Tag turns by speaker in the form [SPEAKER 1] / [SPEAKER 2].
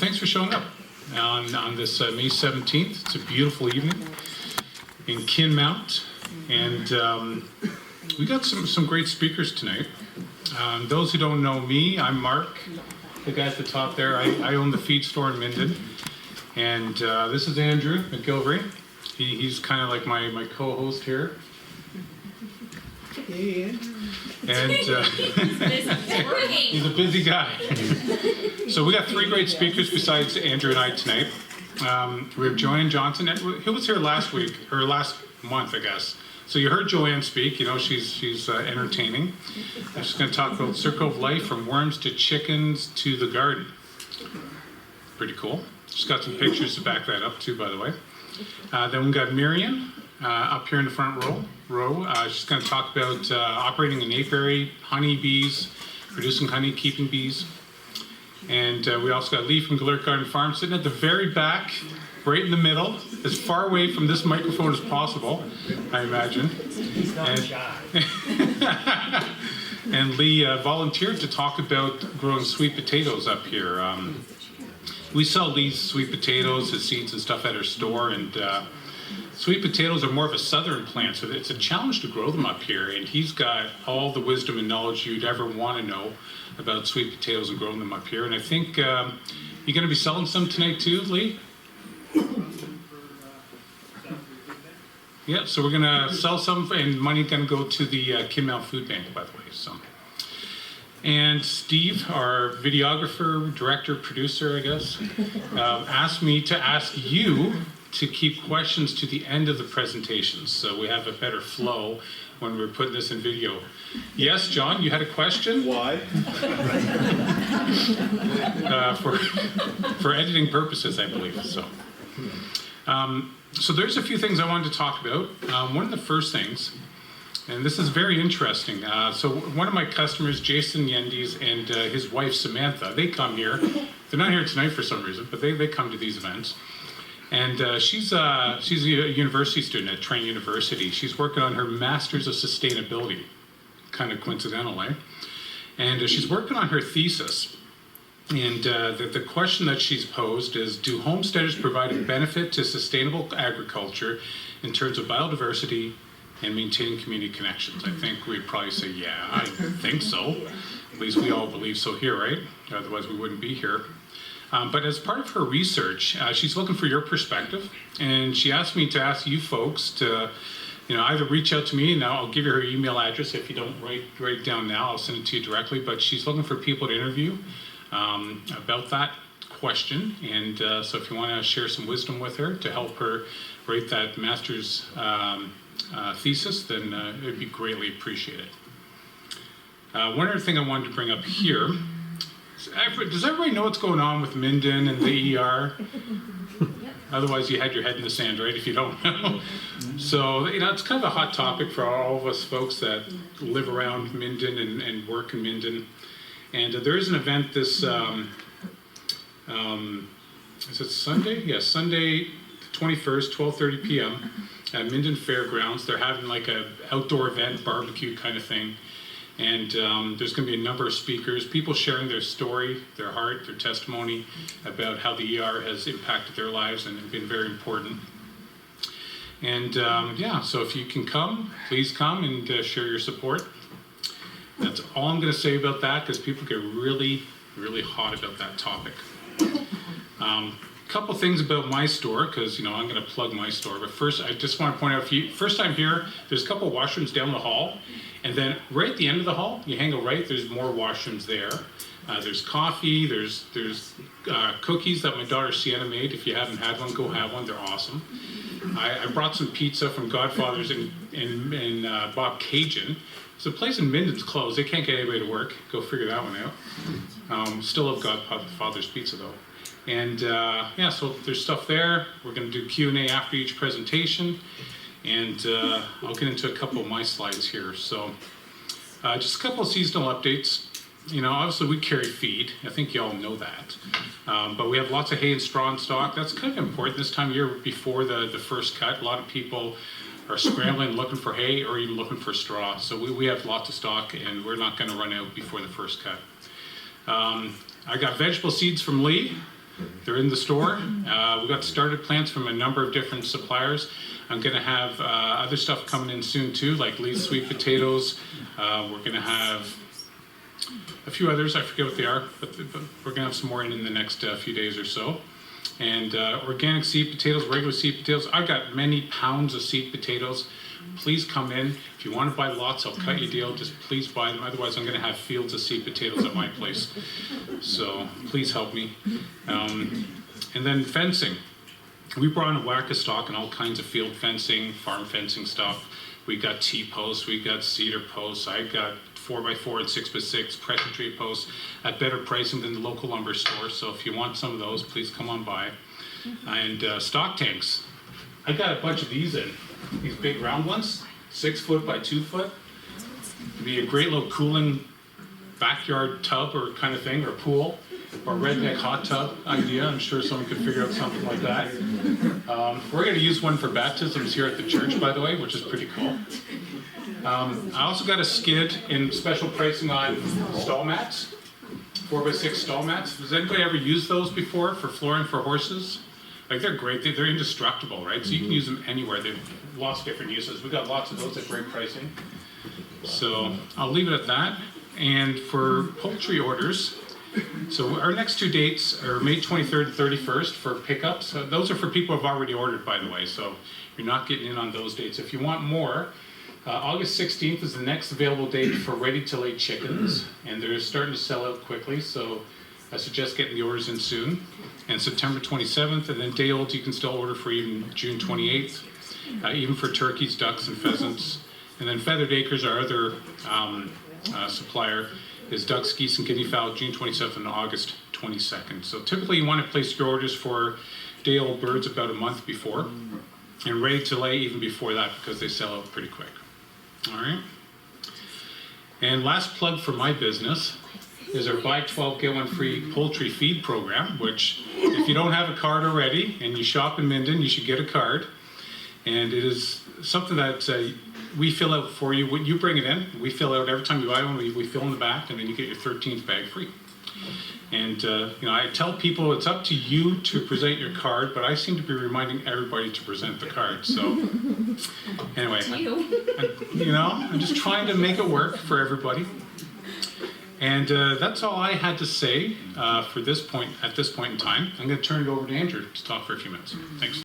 [SPEAKER 1] thanks for showing up on this May 17th. It's a beautiful evening in Kinmount, and we got some great speakers tonight. Those who don't know me, I'm Marc, the guy at the top there. I own the feed store in Minden, and this is Andrew McGilvery. He's kind of like my co-host here. And he's a busy guy. So we got three great speakers besides Andrew and I tonight. We have Joanne Johnson, who was here last week, or last month, I guess. So you heard Joanne speak. You know, she's entertaining. And she's going to talk about Circle of Life, from worms to chickens to the garden. Pretty cool. She's got some pictures to back that up too, by the way. Then we got Miriam up here in the front row. She's going to talk about operating an apiary, honeybees, producing honey, keeping bees. And we also got Lee from Galert Garden Farm sitting at the very back, right in the middle, as far away from this microphone as possible, I imagine.
[SPEAKER 2] He's not shy.
[SPEAKER 1] And Lee volunteered to talk about growing sweet potatoes up here. We sell Lee's sweet potatoes, his seeds and stuff at our store, and sweet potatoes are more of a southern plant, so it's a challenge to grow them up here, and he's got all the wisdom and knowledge you'd ever want to know about sweet potatoes and growing them up here. And I think you're going to be selling some tonight too, Lee? Yeah, so we're going to sell some, and money going to go to the Kinmount Food Bank, by the way. So, and Steve, our videographer, director, producer, I guess, asked me to ask you to keep questions to the end of the presentations, so we have a better flow when we're putting this in video. Yes, John, you had a question?
[SPEAKER 3] Why?
[SPEAKER 1] For editing purposes, I believe. So, so there's a few things I wanted to talk about. One of the first things, and this is very interesting. So one of my customers, Jason Yendes, and his wife Samantha, they come here. They're not here tonight for some reason, but they come to these events. And she's a university student at Trent University. She's working on her Master's of Sustainability, kind of coincidental, eh? And she's working on her thesis. And the question that she's posed is, do homesteaders provide a benefit to sustainable agriculture in terms of biodiversity and maintaining community connections? I think we'd probably say, yeah, I think so. At least we all believe so here, right? Otherwise we wouldn't be here. But as part of her research, she's looking for your perspective, and she asked me to ask you folks to, either reach out to me, and I'll give you her email address. If you don't write it down now, I'll send it to you directly. But she's looking for people to interview about that question, and so if you want to share some wisdom with her to help her write that master's thesis, then it would be greatly appreciated. One other thing I wanted to bring up here. Does everybody know what's going on with Minden and the ER? Otherwise, you had your head in the sand, right, if you don't know. So, it's kind of a hot topic for all of us folks that live around Minden and work in Minden. And there is an event this, is it Sunday? Yes, Sunday the 21st, 12:30 p.m. at Minden Fairgrounds. They're having like an outdoor event, barbecue kind of thing. And there's going to be a number of speakers, people sharing their story, their heart, their testimony about how the ER has impacted their lives and been very important. And so if you can come, please come and share your support. That's all I'm going to say about that, because people get really, really hot about that topic. A couple things about my store, because I'm going to plug my store. But first, I just want to point out, if you first time here, there's a couple of washrooms down the hall. And then right at the end of the hall, you hang a right, there's more washrooms there. There's coffee, there's cookies that my daughter Sienna made. If you haven't had one, go have one, they're awesome. I brought some pizza from Godfather's in Bob Cajun. So the place in Minden's closed, they can't get anybody to work. Go figure that one out. Still love Godfather's pizza though. And so there's stuff there. We're gonna do Q&A after each presentation. And I'll get into a couple of my slides here. So just a couple of seasonal updates. Obviously we carry feed. I think you all know that. But we have lots of hay and straw in stock. That's kind of important this time of year before the first cut. A lot of people are scrambling, looking for hay or even looking for straw. So we have lots of stock, and we're not going to run out before the first cut. I got vegetable seeds from Lee. They're in the store. We got started plants from a number of different suppliers. I'm going to have other stuff coming in soon too, like Lee's sweet potatoes. We're going to have a few others, I forget what they are, but we're going to have some more in the next few days or so. And organic seed potatoes, regular seed potatoes. I've got many pounds of seed potatoes. Please come in. If you want to buy lots, I'll cut you a deal. Just please buy them. Otherwise, I'm going to have fields of seed potatoes at my place. So please help me. And then fencing. We brought in a whack of stock and all kinds of field fencing, farm fencing stuff. We got T-posts, we got cedar posts. I got 4x4 and 6x6 pressure treat posts at better pricing than the local lumber store. So if you want some of those, please come on by. And stock tanks. I got a bunch of these in. These big round ones, 6 foot by 2 foot. It'd be a great little cooling backyard tub or kind of thing, or pool, or redneck hot tub idea. I'm sure someone could figure out something like that. We're going to use one for baptisms here at the church, by the way, which is pretty cool. I also got a skid in special pricing on stall mats, 4x6 stall mats. Has anybody ever used those before for flooring for horses? Like, they're great. They're indestructible, right? So you can use them anywhere. They've lots of different uses. We got lots of those at great pricing. So I'll leave it at that. And for poultry orders, so our next 2 dates are May 23rd and 31st for pickups. Those are for people who have already ordered, by the way. So you're not getting in on those dates. If you want more, August 16th is the next available date for ready-to-lay chickens. And they're starting to sell out quickly. So I suggest getting the orders in soon. And September 27th, and then day old you can still order for even June 28th, even for turkeys, ducks, and pheasants. And then Feathered Acres, our other supplier, is ducks, geese, and guinea fowl, June 27th and August 22nd. So typically you want to place your orders for day old birds about a month before, and ready to lay even before that because they sell out pretty quick. All right. And last plug for my business is our buy 12 get 1 free poultry feed program, which if you don't have a card already and you shop in Minden, you should get a card. And it is something that we fill out for you. When you bring it in, we fill out every time you buy one, we fill in the back, and then you get your 13th bag free. And I tell people it's up to you to present your card, but I seem to be reminding everybody to present the card. So anyway, I'm just trying to make it work for everybody. And that's all I had to say at this point in time. I'm going to turn it over to Andrew to talk for a few minutes. Thanks.